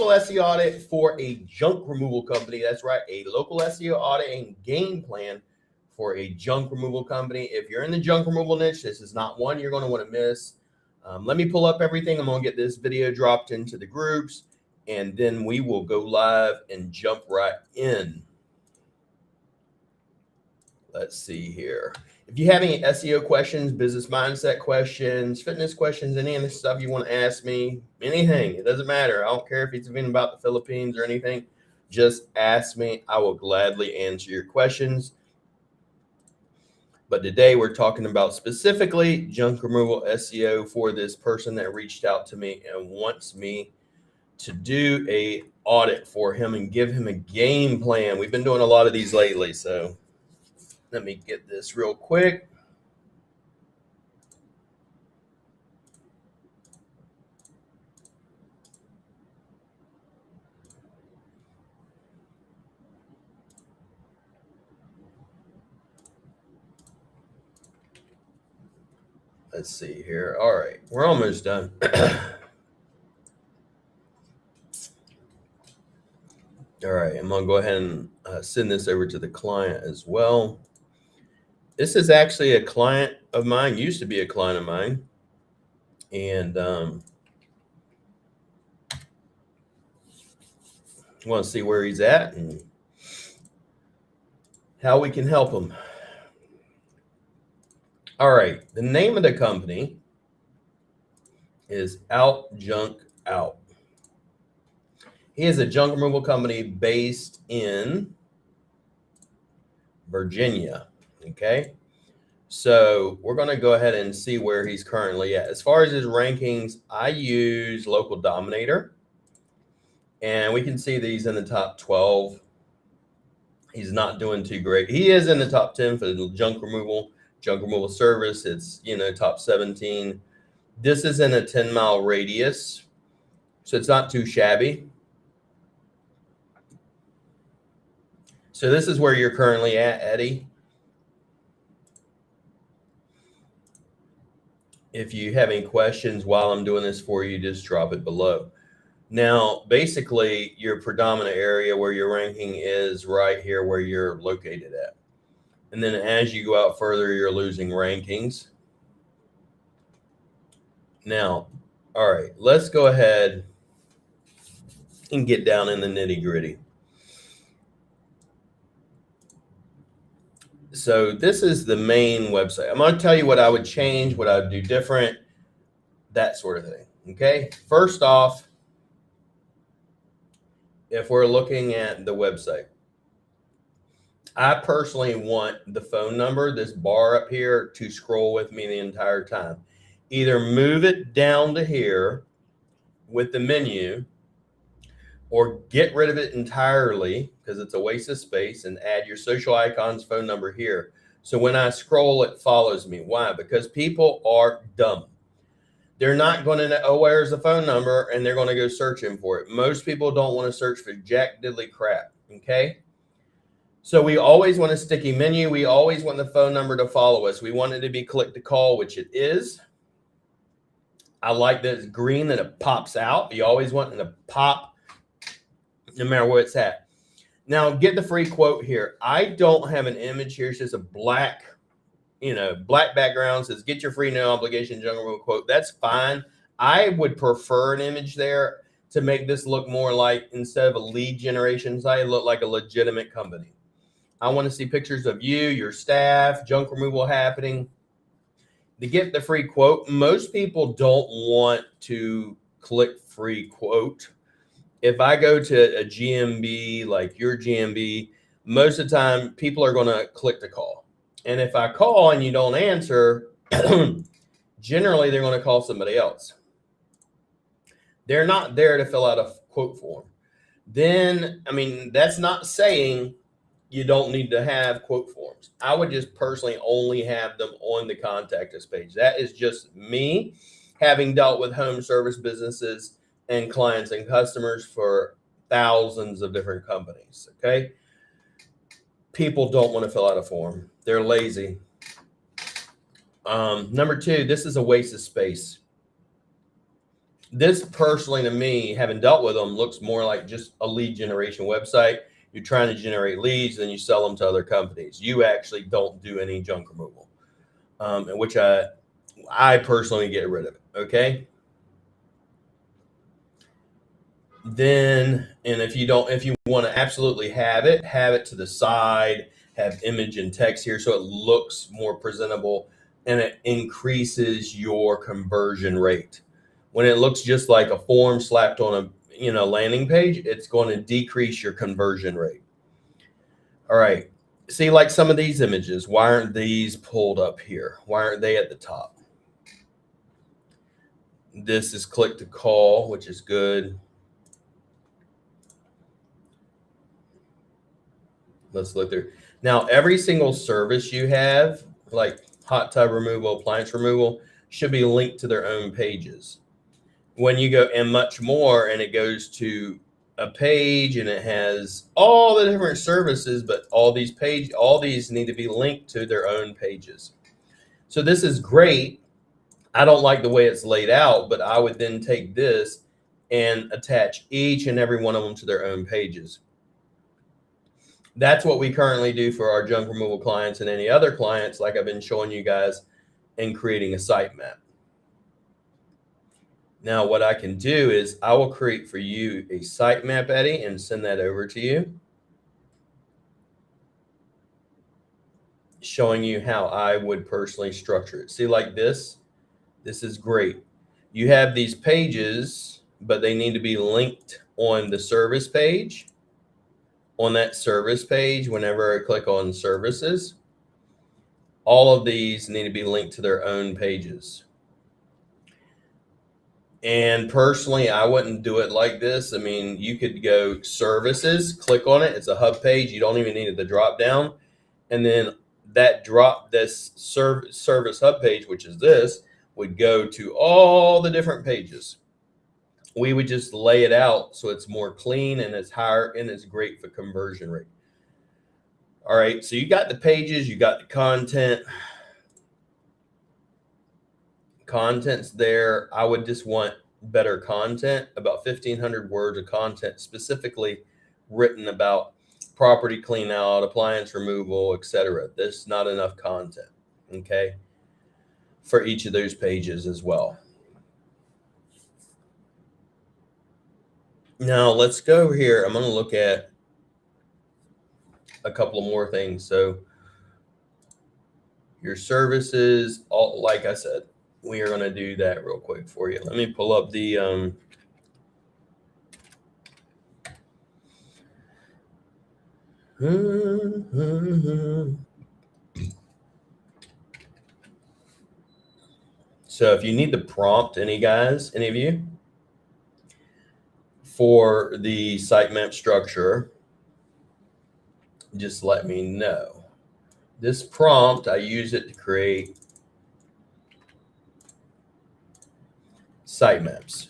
local SEO audit for a junk removal company. That's right, a local SEO audit and game plan for a junk removal company. If you're in the junk removal niche, this is not one you're going to want to miss. Let me pull up everything. I'm going to get this video dropped into the groups, and then we will go live and jump right in. Let's see here. If you have any SEO questions, business mindset questions, fitness questions, any of the stuff you want to ask me, anything, it doesn't matter. I don't care if it's even about the Philippines or anything. Just ask me. I will gladly answer your questions. But today we're talking about specifically junk removal SEO for this person that reached out to me and wants me to do a audit for him and give him a game plan. We've been doing a lot of these lately, so let me get this real quick. Let's see here. All right, we're almost done. All right, I'm gonna go ahead and send this over to the client as well. This is actually a client of mine, used to be a client of mine. And I want to see where he's at and how we can help him. All right, the name of the company is Out Junk Out. He is a junk removal company based in Virginia. Okay, so we're going to go ahead and see where he's currently at. As far as his rankings, I use Local Dominator, and we can see that he's in the top 12. He's not doing too great. He is in the top 10 for the junk removal service. It's, top 17. This is in a 10-mile radius, so it's not too shabby. So this is where you're currently at, Eddie. If you have any questions while I'm doing this for you, just drop it below. Now, basically, your predominant area where your ranking is right here where you're located at. And then as you go out further, you're losing rankings. Now, all right, let's go ahead and get down in the nitty-gritty. So this is the main website. I'm going to tell you what I would change, what I would do different, that sort of thing. Okay. First off, if we're looking at the website, I personally want the phone number, this bar up here, to scroll with me the entire time. Either move it down to here with the menu, or get rid of it entirely because it's a waste of space, and add your social icons phone number here. So when I scroll, it follows me. Why? Because people are dumb. They're not going to know, oh, where's the phone number? And they're going to go searching for it. Most people don't want to search for jack diddly crap. Okay. So we always want a sticky menu. We always want the phone number to follow us. We want it to be click to call, which it is. I like that it's green and it pops out. You always want it to pop no matter where it's at. Now get the free quote here. I don't have an image here. It's just a black, black background. Says get your free no obligation junk removal quote. That's fine. I would prefer an image there to make this look more like, instead of a lead generation site, look like a legitimate company. I want to see pictures of you, your staff, junk removal happening. To get the free quote, most people don't want to click free quote. If I go to a GMB, like your GMB, most of the time people are going to click to call. And if I call and you don't answer, generally they're going to call somebody else. They're not there to fill out a quote form. Then, that's not saying you don't need to have quote forms. I would just personally only have them on the contact us page. That is just me, having dealt with home service businesses and clients and customers for thousands of different companies. Okay. People don't want to fill out a form. They're lazy. Number two, this is a waste of space. This personally, to me, having dealt with them, looks more like just a lead generation website. You're trying to generate leads, then you sell them to other companies. You actually don't do any junk removal, and which I personally get rid of it. Okay. Then, and if you want to absolutely have it to the side, have image and text here so it looks more presentable, and it increases your conversion rate. When it looks just like a form slapped on a landing page, it's going to decrease your conversion rate. All right. See, like some of these images, why aren't these pulled up here? Why aren't they at the top? This is click to call, which is good. Let's look through. Now, every single service you have, like hot tub removal, appliance removal, should be linked to their own pages. When you go and much more, and it goes to a page and it has all the different services, but all these need to be linked to their own pages. So this is great. I don't like the way it's laid out, but I would then take this and attach each and every one of them to their own pages. That's what we currently do for our junk removal clients and any other clients, like I've been showing you guys in creating a sitemap. Now, what I can do is I will create for you a sitemap, Eddie, and send that over to you, showing you how I would personally structure it. See, like this is great. You have these pages, but they need to be linked on the service page. On that service page, whenever I click on services, all of these need to be linked to their own pages. And personally, I wouldn't do it like this. I mean, you could go services, click on it. It's a hub page. You don't even need the drop down. And then this service hub page, which is this, would go to all the different pages. We would just lay it out so it's more clean and it's higher and it's great for conversion rate. All right, so you got the pages, you got the content. Content's there. I would just want better content, about 1,500 words of content specifically written about property clean out, appliance removal, etc. There's not enough content, okay, for each of those pages as well. Now let's go here. I'm going to look at a couple of more things. So your services, all, like I said, we are going to do that real quick for you. Let me pull up the so if you need the prompt, any of you, for the sitemap structure, just let me know. This prompt, I use it to create sitemaps.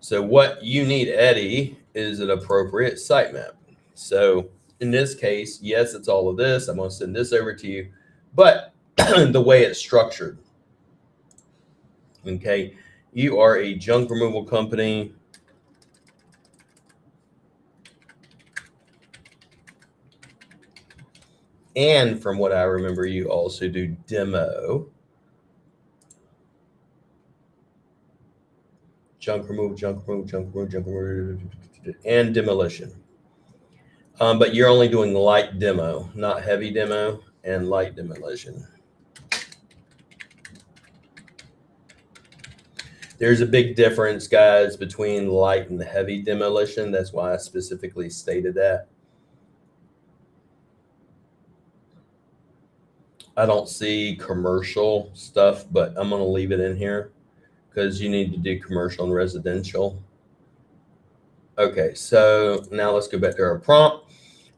So what you need, Eddie, is an appropriate sitemap. So in this case, yes, it's all of this. I'm going to send this over to you, but the way it's structured. Okay, you are a junk removal company. And from what I remember, you also do demo, junk removal, and demolition. But you're only doing light demo, not heavy demo and light demolition. There's a big difference, guys, between light and heavy demolition. That's why I specifically stated that. I don't see commercial stuff, but I'm going to leave it in here because you need to do commercial and residential. Okay, so now let's go back to our prompt.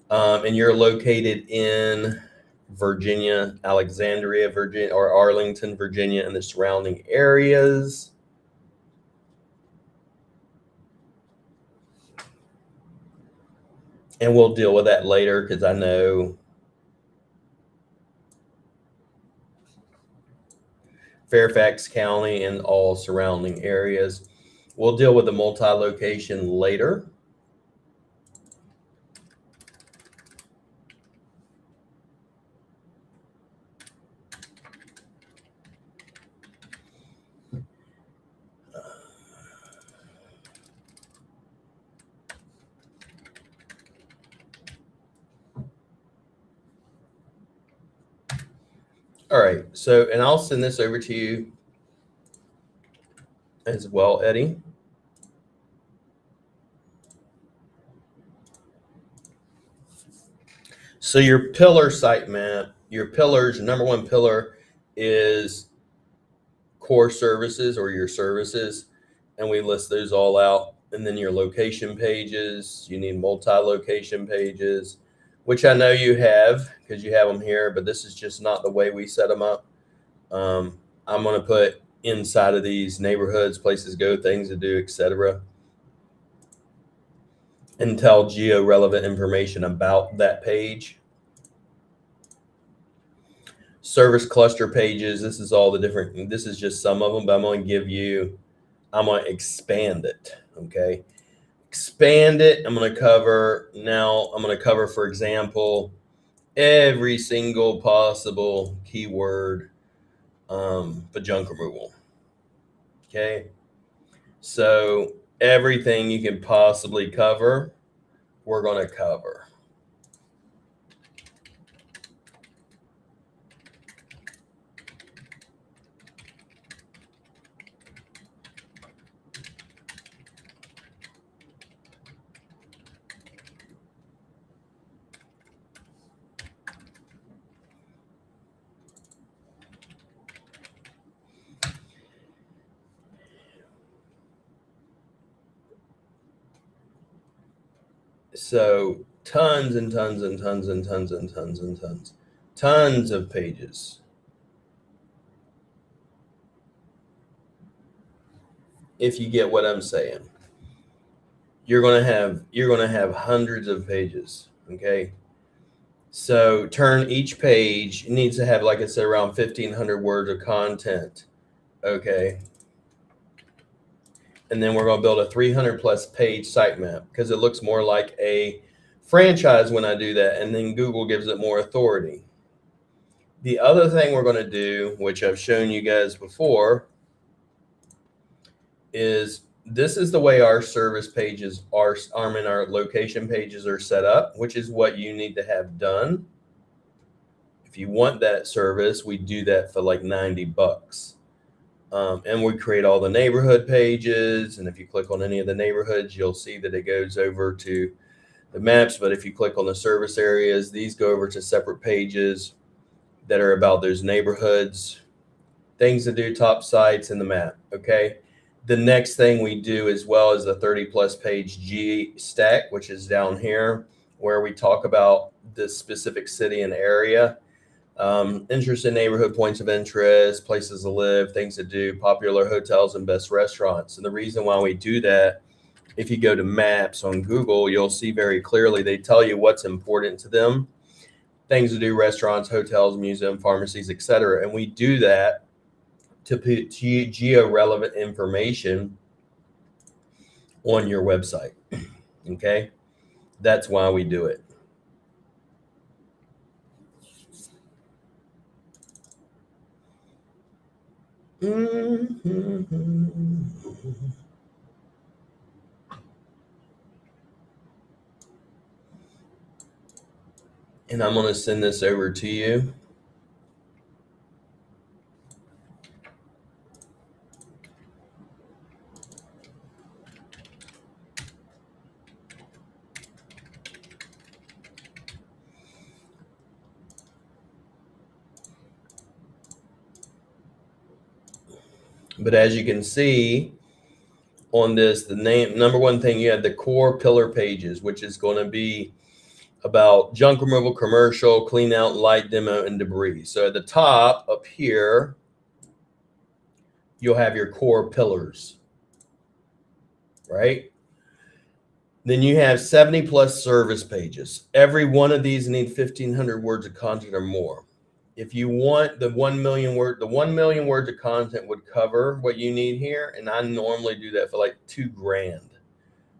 And you're located in Virginia, Alexandria, Virginia, or Arlington, Virginia, and the surrounding areas. And we'll deal with that later because I know Fairfax County and all surrounding areas. We'll deal with the multi-location later. All right, so, and I'll send this over to you as well, Eddie. So your pillar sitemap, your pillars, your number one pillar is core services or your services, and we list those all out. And then your location pages, you need multi-location pages, which I know you have because you have them here, but this is just not the way we set them up. I'm going to put inside of these neighborhoods, places to go, things to do, etc., and tell geo-relevant information about that page. Service cluster pages, this is all the different, this is just some of them, but I'm going to expand it, okay? Expand it, I'm going to cover, for example, every single possible keyword for junk removal, okay? So everything you can possibly cover, we're going to cover. So tons and tons and tons and tons and tons and tons of pages. If you get what I'm saying, you're going to have hundreds of pages, okay? So turn each page, it needs to have, like I said, around 1,500 words of content, okay? And then we're going to build a 300 plus page sitemap because it looks more like a franchise when I do that, and then Google gives it more authority. The other thing we're going to do, which I've shown you guys before, is this is the way our service pages are, our location pages are set up, which is what you need to have done. If you want that service, we do that for like $90. And we create all the neighborhood pages. And if you click on any of the neighborhoods, you'll see that it goes over to the maps. But if you click on the service areas, these go over to separate pages that are about those neighborhoods, things to do, top sites, and the map, okay? The next thing we do as well is the 30 plus page G stack, which is down here, where we talk about the specific city and area, interest in neighborhood, points of interest, places to live, things to do, popular hotels and best restaurants. And the reason why we do that, if you go to maps on Google, you'll see very clearly, they tell you what's important to them, things to do, restaurants, hotels, museum, pharmacies, etc. And we do that to put geo-relevant information on your website, okay? That's why we do it. And I'm going to send this over to you. But as you can see on this, the number one thing, you have the core pillar pages, which is going to be about junk removal, commercial, clean out, light demo, and debris. So at the top up here, you'll have your core pillars, right? Then you have 70 plus service pages. Every one of these need 1,500 words of content or more. if you want the 1 million words of content would cover what you need here. And I normally do that for like $2,000.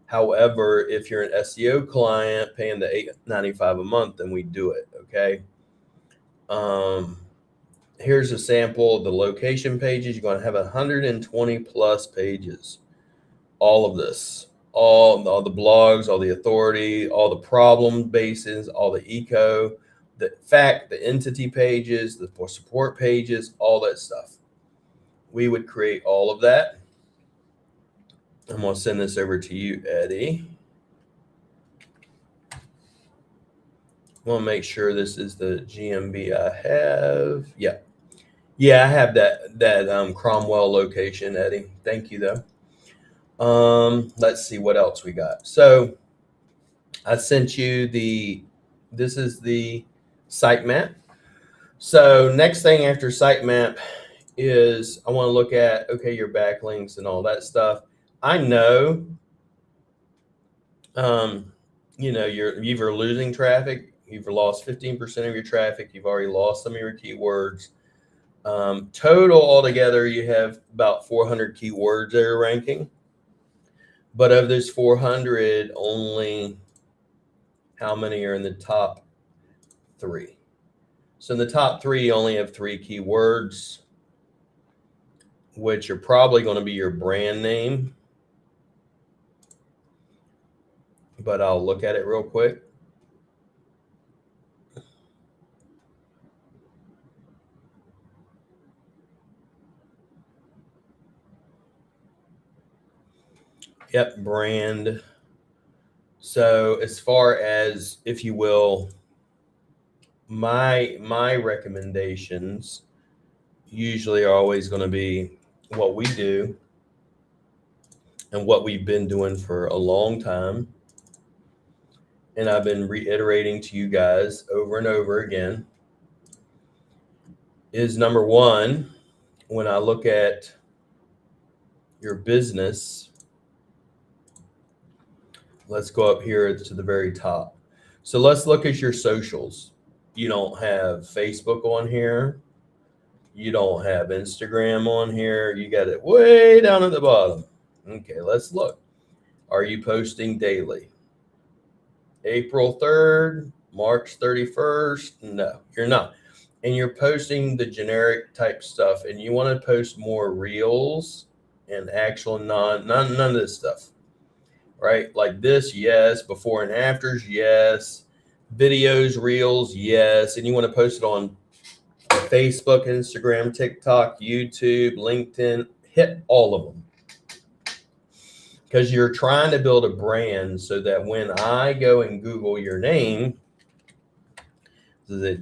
However, if you're an SEO client paying the $8.95 a month, then we do it. Okay. Here's a sample of the location pages. You're going to have 120 plus pages. All of this, all the blogs, all the authority, all the problem bases, all the eco, the fact, the entity pages, the support pages, all that stuff. We would create all of that. I'm going to send this over to you, Eddie. I want to make sure this is the GMB I have. Yeah. Yeah, I have that Cromwell location, Eddie. Thank you, though. Let's see what else we got. So I sent you this is the sitemap. So next thing after sitemap is I want to look at, okay, your backlinks and all that stuff. I know, you're either losing traffic, you've lost 15% of your traffic, you've already lost some of your keywords. Total altogether, you have about 400 keywords that are ranking. But of those 400, only how many are in the top 3? So in the top 3, you only have 3 keywords, which are probably going to be your brand name. But I'll look at it real quick. Yep, brand. So as far as, if you will, my recommendations usually are always going to be what we do and what we've been doing for a long time. And I've been reiterating to you guys over and over again is number one, when I look at your business, let's go up here to the very top. So let's look at your socials. You don't have Facebook on here. You don't have Instagram on here. You got it way down at the bottom. Okay, let's look. Are you posting daily? April 3rd, March 31st? No, you're not. And you're posting the generic type stuff, and you want to post more reels and actual none of this stuff, right? Like this, yes. Before and afters, yes. Videos, reels, yes. And you want to post it on Facebook, Instagram, TikTok, YouTube, LinkedIn. Hit all of them. Because you're trying to build a brand so that when I go and Google your name, let's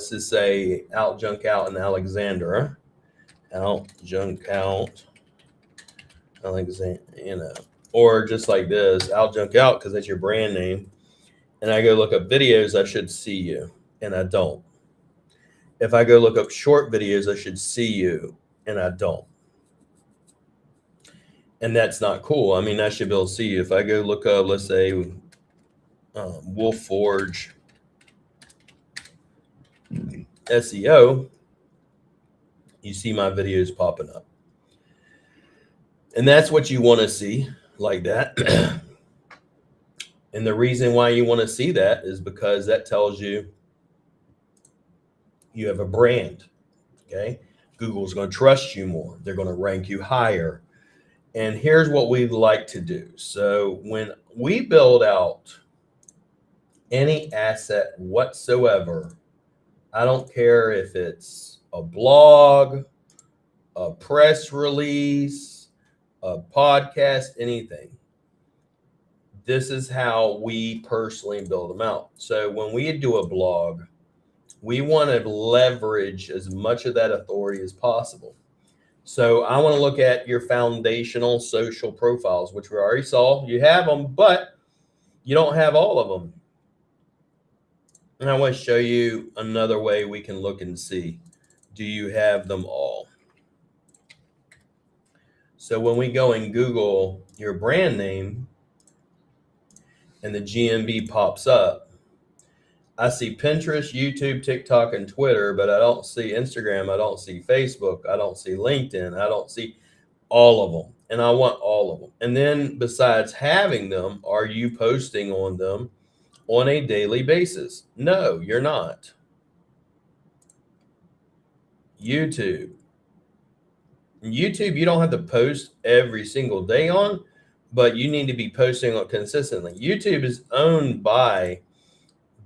just say Out Junk Out in Alexandra, Out Junk Out, Alexandra, or just like this, Out Junk Out, because that's your brand name. And I go look up videos, I should see you, and I don't. If I go look up short videos, I should see you, and I don't. And that's not cool. I mean, I should be able to see you. If I go look up, let's say, Wolf Forge SEO, you see my videos popping up. And that's what you want to see, like that. And the reason why you want to see that is because that tells you you have a brand, okay? Google's going to trust you more. They're going to rank you higher. And here's what we'd like to do. So when we build out any asset whatsoever, I don't care if it's a blog, a press release, a podcast, anything. This is how we personally build them out. So when we do a blog, we want to leverage as much of that authority as possible. So I want to look at your foundational social profiles, which we already saw. You have them, but you don't have all of them. And I want to show you another way we can look and see, do you have them all? So when we go and Google your brand name and the GMB pops up, I see Pinterest, YouTube, TikTok, and Twitter, but I don't see Instagram. I don't see Facebook. I don't see LinkedIn. I don't see all of them. And I want all of them. And then besides having them, are you posting on them on a daily basis? No, you're not. YouTube. YouTube, you don't have to post every single day on, but you need to be posting on consistently. YouTube is owned by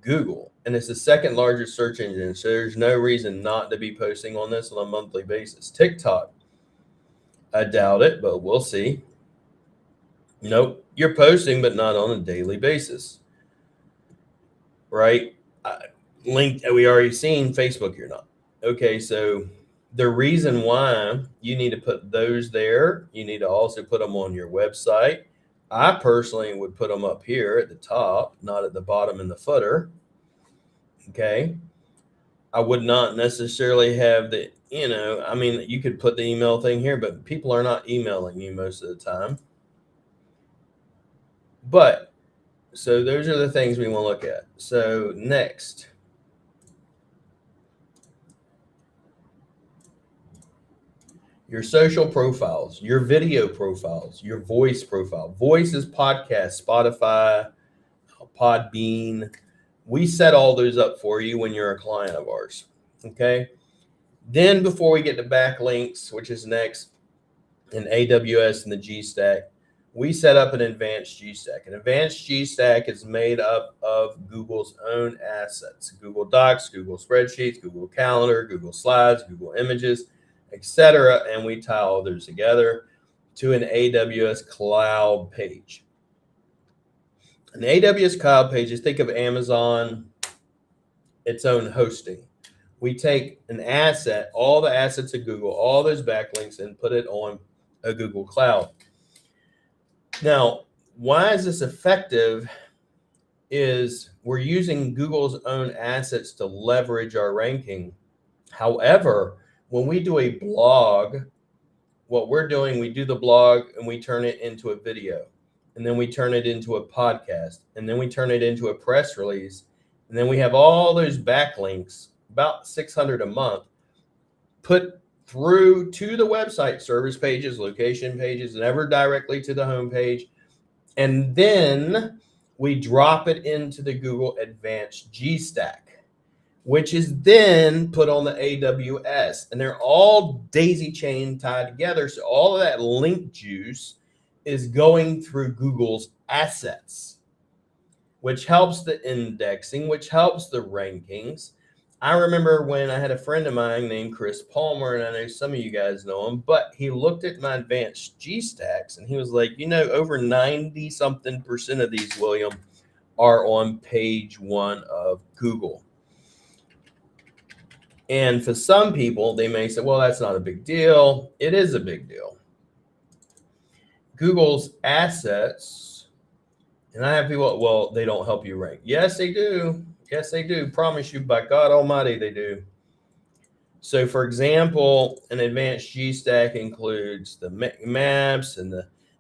Google, and it's the second largest search engine. So there's no reason not to be posting on this on a monthly basis. TikTok, I doubt it, but we'll see. Nope, you're posting, but not on a daily basis, right? Linked, we already seen Facebook, you're not. Okay, so the reason why you need to put those there, you need to also put them on your website. I personally would put them up here at the top, not at the bottom in the footer. Okay. I would not necessarily have the, I mean, you could put the email thing here, but people are not emailing you most of the time. But so those are the things we want to look at. So next, your social profiles, your video profiles, your voice profile. Voice is podcast, Spotify, Podbean. We set all those up for you when you're a client of ours. Okay. Then before we get to backlinks, which is next, in AWS and the G Stack, we set up an advanced G Stack. An advanced G Stack is made up of Google's own assets: Google Docs, Google Spreadsheets, Google Calendar, Google Slides, Google Images, etc. And we tie all those together to an AWS cloud page. An AWS cloud page is, think of Amazon, its own hosting. We take an asset, all the assets of Google, all those backlinks, and put it on a Google Cloud. Now, why is this effective? Is we're using Google's own assets to leverage our ranking. However, when we do a blog, what we're doing, we do the blog and we turn it into a video, and then we turn it into a podcast, and then we turn it into a press release, and then we have all those backlinks, about 600 a month, put through to the website service pages, location pages, never directly to the home page. And then we drop it into the Google Advanced G Stack, which is then put on the AWS. And they're all daisy chain tied together. So all of that link juice is going through Google's assets, which helps the indexing, which helps the rankings. I remember when I had a friend of mine named Chris Palmer, and I know some of you guys know him, but he looked at my advanced G Stacks and he was like, over 90-something% of these, William, are on page 1 of Google. And for some people, they may say, well, that's not a big deal. It is a big deal. Google's assets, and I have people, well, they don't help you rank. Yes, they do. Yes, they do. Promise you, by God Almighty, they do. So, for example, an advanced G Stack includes the maps, and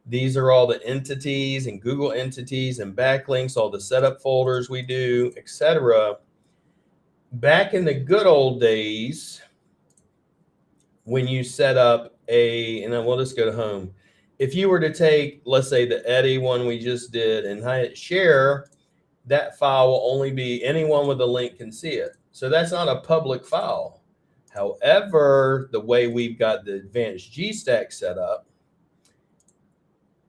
these are all the entities and Google entities and backlinks, all the setup folders we do, etc. Back in the good old days, when you set up and then we'll just go to home. If you were to take, let's say, the Eddie one we just did and hit share, that file will only be, anyone with a link can see it. So that's not a public file. However, the way we've got the advanced G Stack set up,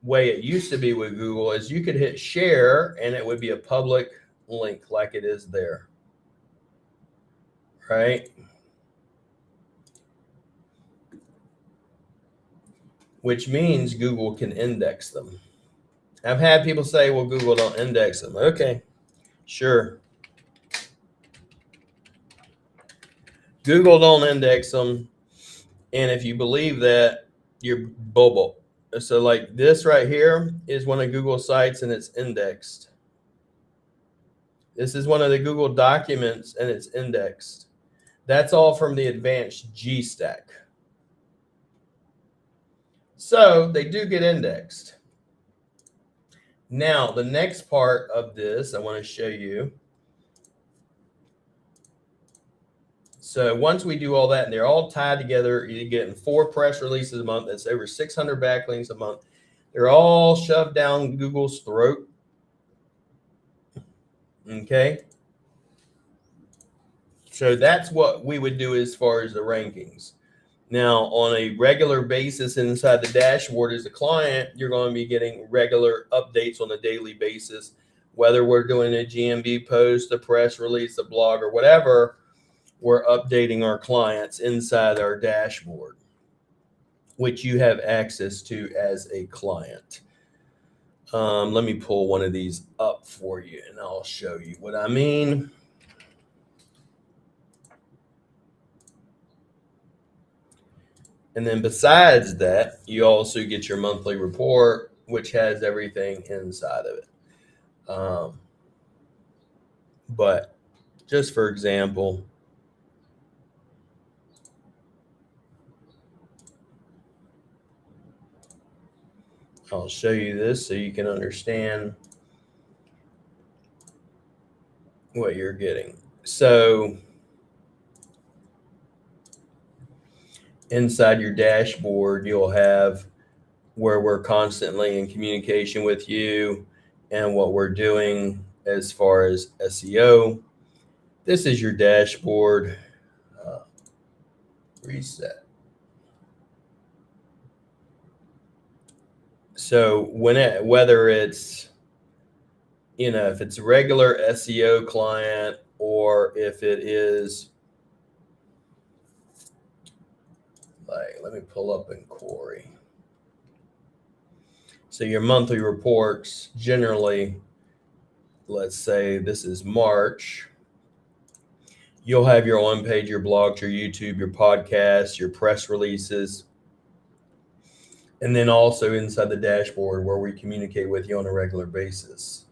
way it used to be with Google, is you could hit share and it would be a public link like it is there. Right? Which means Google can index them. I've had people say, well, Google don't index them. Okay, sure. Google don't index them. And if you believe that, you're bobo. So like this right here is one of Google sites and it's indexed. This is one of the Google documents and it's indexed. That's all from the advanced G Stack. So they do get indexed. Now, the next part of this I want to show you So once we do all that and they're all tied together, you're getting 4 press releases a month. That's over 600 backlinks a month. They're all shoved down Google's throat. Okay. So that's what we would do as far as the rankings. Now, on a regular basis inside the dashboard as a client, you're going to be getting regular updates on a daily basis, whether we're doing a GMB post, a press release, a blog, or whatever. We're updating our clients inside our dashboard, which you have access to as a client. Let me pull one of these up for you and I'll show you what I mean. And then besides that, you also get your monthly report, which has everything inside of it. But just for example, I'll show you this so you can understand what you're getting. So inside your dashboard, you'll have where we're constantly in communication with you and what we're doing as far as SEO. This is your dashboard. Reset. So whether it's, if it's a regular SEO client or if it is let me pull up in Corey. So your monthly reports generally, let's say this is March, you'll have your on page, your blogs, your YouTube, your podcasts, your press releases, and then also inside the dashboard where we communicate with you on a regular basis.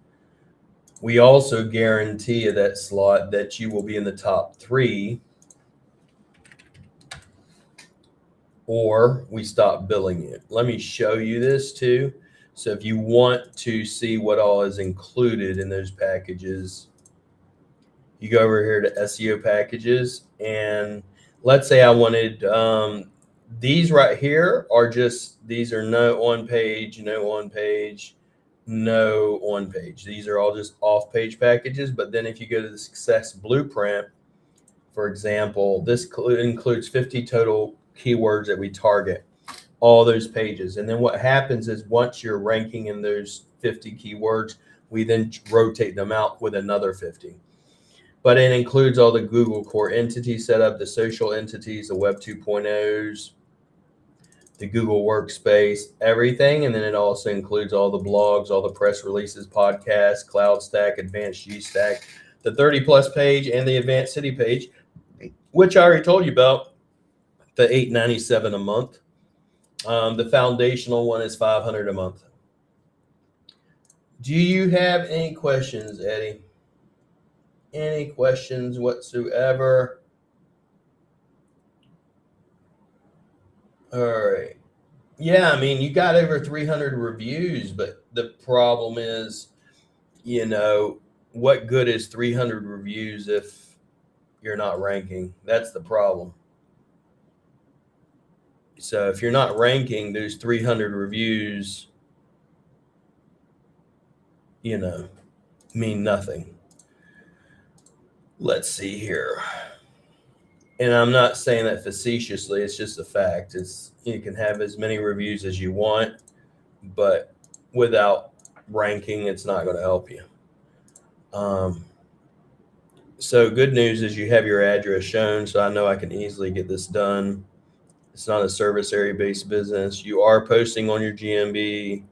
We also guarantee at that slot that you will be in the top 3 or we stop billing you. Let me show you this too. So if you want to see what all is included in those packages, you go over here to SEO packages, and let's say I wanted these right here are these are no on page, no on page, no on page. These are all just off page packages. But then if you go to the success blueprint, for example, this includes 50 total keywords that we target, all those pages. And then what happens is once you're ranking in those 50 keywords, we then rotate them out with another 50. But it includes all the Google core entity setup, the social entities, the Web 2.0s, the Google Workspace, everything. And then it also includes all the blogs, all the press releases, podcasts, Cloud Stack, Advanced G Stack, the 30+ page, and the Advanced City page, which I already told you about, the $897 a month. The foundational one is $500 a month. Do you have any questions, Eddie? Any questions whatsoever? All right. Yeah, I mean, you got over 300 reviews, but the problem is, what good is 300 reviews if you're not ranking? That's the problem. So if you're not ranking, those 300 reviews, mean nothing. Let's see here. And I'm not saying that facetiously, it's just a fact. You can have as many reviews as you want, but without ranking, it's not going to help you. So good news is you have your address shown, so I know I can easily get this done. It's not a service area based business. You are posting on your GMB.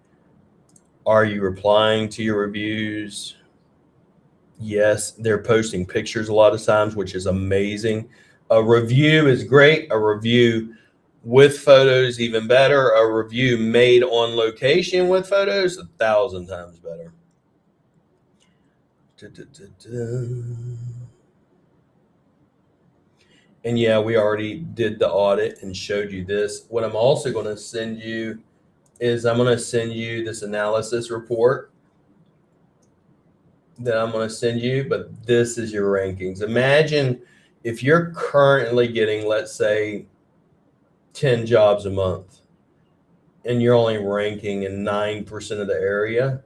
Are you replying to your reviews? Yes, they're posting pictures a lot of times, which is amazing. A review is great. A review with photos, even better. A review made on location with photos, 1,000 times better. And yeah, we already did the audit and showed you this. What I'm also going to send you is I'm going to send you this analysis report that I'm going to send you, but this is your rankings. Imagine if you're currently getting, let's say, 10 jobs a month and you're only ranking in 9% of the area,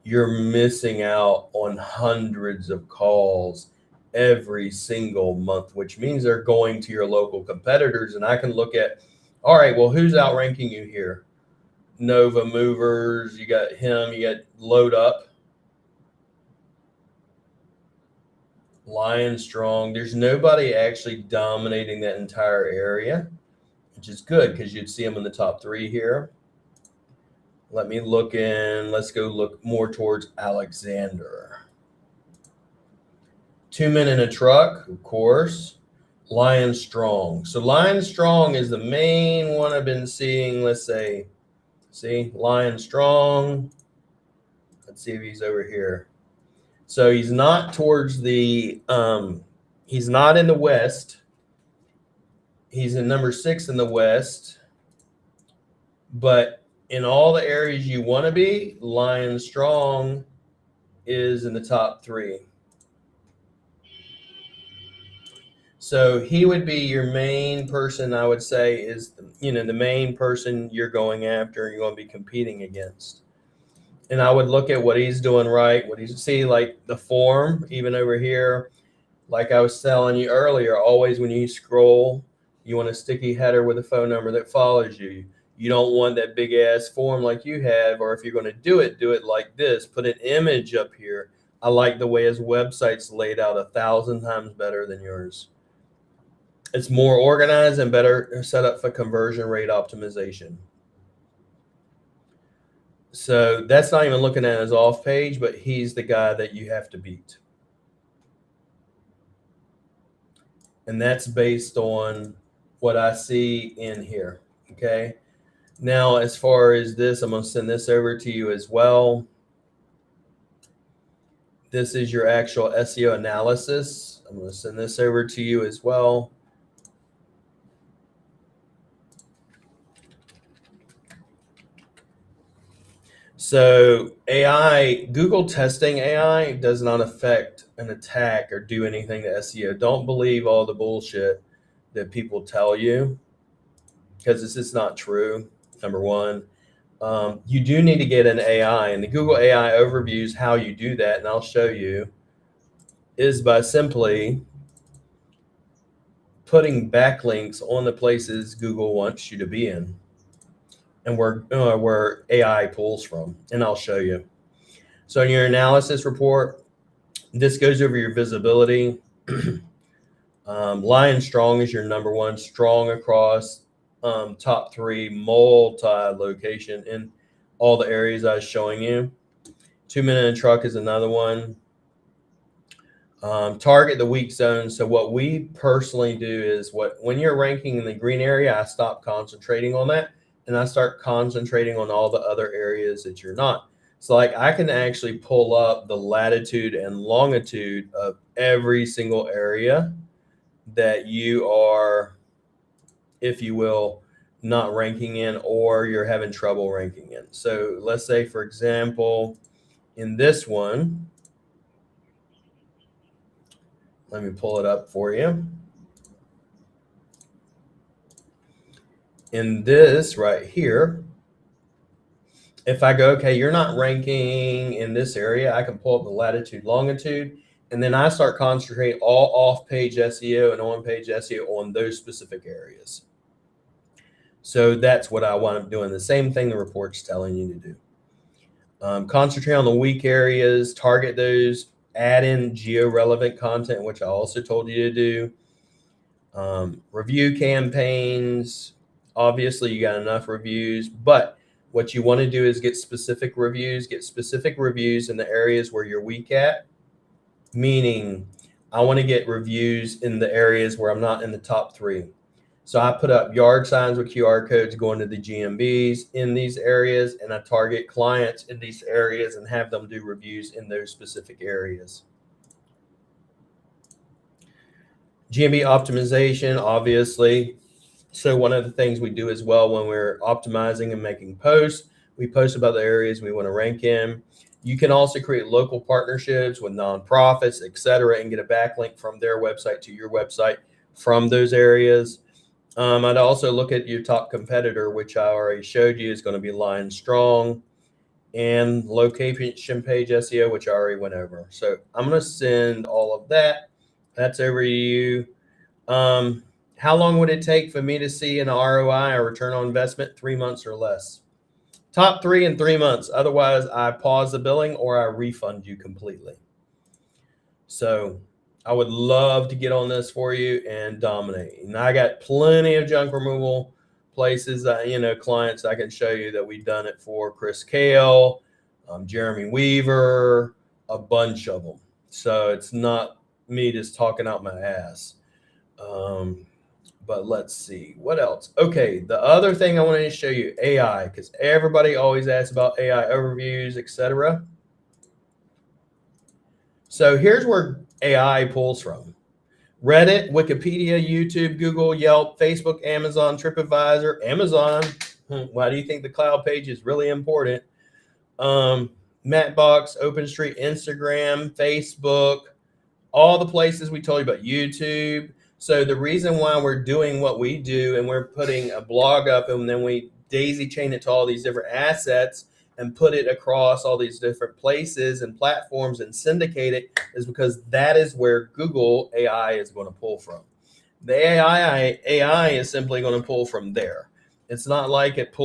you're missing out on hundreds of calls every single month, which means they're going to your local competitors. And I can look at, all right, well, who's outranking you here? Nova Movers, you got him, you got Load Up, Lion Strong. There's nobody actually dominating that entire area, which is good because you'd see them in the top 3 here. Let me look in. Let's go look more towards Alexander. 2 Men in a Truck, of course. Lion Strong. So Lion Strong is the main one I've been seeing. Let's say, see, Lion Strong. Let's see if he's over here. So he's not towards the, he's not in the West. He's in number 6 in the West. But in all the areas you want to be, Lion Strong is in the top 3. So he would be your main person, I would say, is, the main person you're going after and you're going to be competing against. And I would look at what he's doing right, what he's, see, like the form, even over here, like I was telling you earlier, always when you scroll, you want a sticky header with a phone number that follows you. You don't want that big ass form like you have, or if you're going to do it like this. Put an image up here. I like the way his website's laid out 1,000 times better than yours. It's more organized and better set up for conversion rate optimization. So that's not even looking at his off page, but he's the guy that you have to beat. And that's based on what I see in here. Okay. Now, as far as this, I'm going to send this over to you as well. This is your actual SEO analysis. I'm going to send this over to you as well. So AI, Google testing AI does not affect an attack or do anything to SEO. Don't believe all the bullshit that people tell you, because this is not true, number one. You do need to get an AI, and the Google AI overviews how you do that, and I'll show you, is by simply putting backlinks on the places Google wants you to be in, and where AI pulls from, and I'll show you. So in your analysis report, this goes over your visibility. Lion Strong is your number 1, strong across top 3, multi-location in all the areas I was showing you. 2 Men in a Truck is another one. Target the weak zones. So what we personally do is, when you're ranking in the green area, I stop concentrating on that, and I start concentrating on all the other areas that you're not. So like I can actually pull up the latitude and longitude of every single area that you are, if you will, not ranking in, or you're having trouble ranking in. So let's say, for example, in this one, let me pull it up for you. In this right here, if I go, okay, you're not ranking in this area, I can pull up the latitude, longitude, and then I start concentrating all off-page SEO and on-page SEO on those specific areas. So that's what I wind up doing. The same thing the report's telling you to do. Concentrate on the weak areas, target those, add in geo-relevant content, which I also told you to do. Review campaigns. Obviously, you got enough reviews, but what you want to do is get specific reviews in the areas where you're weak at. Meaning, I want to get reviews in the areas where I'm not in the top 3. So I put up yard signs with QR codes going to the GMBs in these areas, and I target clients in these areas and have them do reviews in those specific areas. GMB optimization, obviously. So one of the things we do as well when we're optimizing and making posts, we post about the areas we want to rank in. You can also create local partnerships with nonprofits, et cetera, and get a backlink from their website to your website from those areas. I'd also look at your top competitor, which I already showed you is going to be Lion Strong, and location page SEO, which I already went over. So I'm going to send all of that. That's over to you. How long would it take for me to see an ROI or return on investment? 3 months or less. Top 3 in 3 months. Otherwise, I pause the billing or I refund you completely. So I would love to get on this for you and dominate. And I got plenty of junk removal places, clients I can show you that we've done it for. Chris Kale, Jeremy Weaver, a bunch of them. So it's not me just talking out my ass. But let's see what else. Okay, the other thing I wanted to show you, AI, because everybody always asks about AI overviews, etc. So here's where AI pulls from: Reddit, Wikipedia, YouTube, Google, Yelp, Facebook, Amazon, TripAdvisor, Amazon. Why do you think the cloud page is really important? Matchbox, OpenStreet, Instagram, Facebook, all the places we told you about, YouTube. So the reason why we're doing what we do and we're putting a blog up and then we daisy chain it to all these different assets and put it across all these different places and platforms and syndicate it is because that is where Google AI is going to pull from. The AI is simply going to pull from there. It's not like it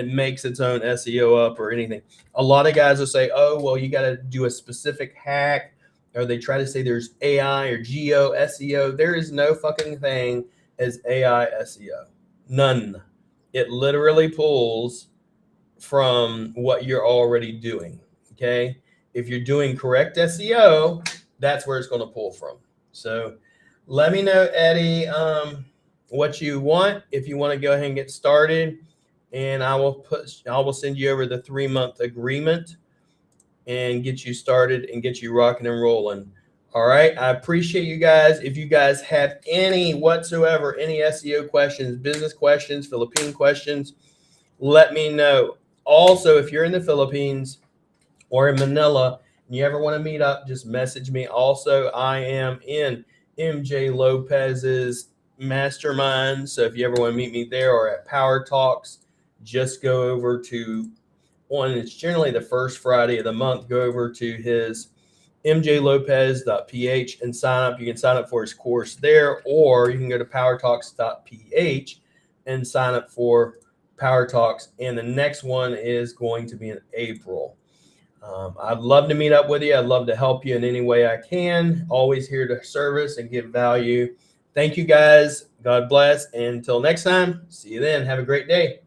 makes its own SEO up or anything. A lot of guys will say, oh, well, you got to do a specific hack, or they try to say there's AI or geo SEO. There is no fucking thing as AI SEO. None. It literally pulls from what you're already doing. Okay. If you're doing correct SEO, that's where it's going to pull from. So let me know, Eddie, what you want. If you want to go ahead and get started, and I will send you over the 3-month agreement and get you started and get you rocking and rolling. All right. I appreciate you guys. If you guys have any whatsoever, any SEO questions, business questions, Philippine questions, let me know. Also, if you're in the Philippines or in Manila and you ever want to meet up, just message me. Also, I am in MJ Lopez's mastermind. So if you ever want to meet me there or at Power Talks, just go over to it's generally the first Friday of the month. Go over to his mjlopez.ph and sign up. You can sign up for his course there, or you can go to powertalks.ph and sign up for Power Talks. And the next one is going to be in April. I'd love to meet up with you. I'd love to help you in any way I can. Always here to service and give value. Thank you guys. God bless. And until next time, see you then. Have a great day.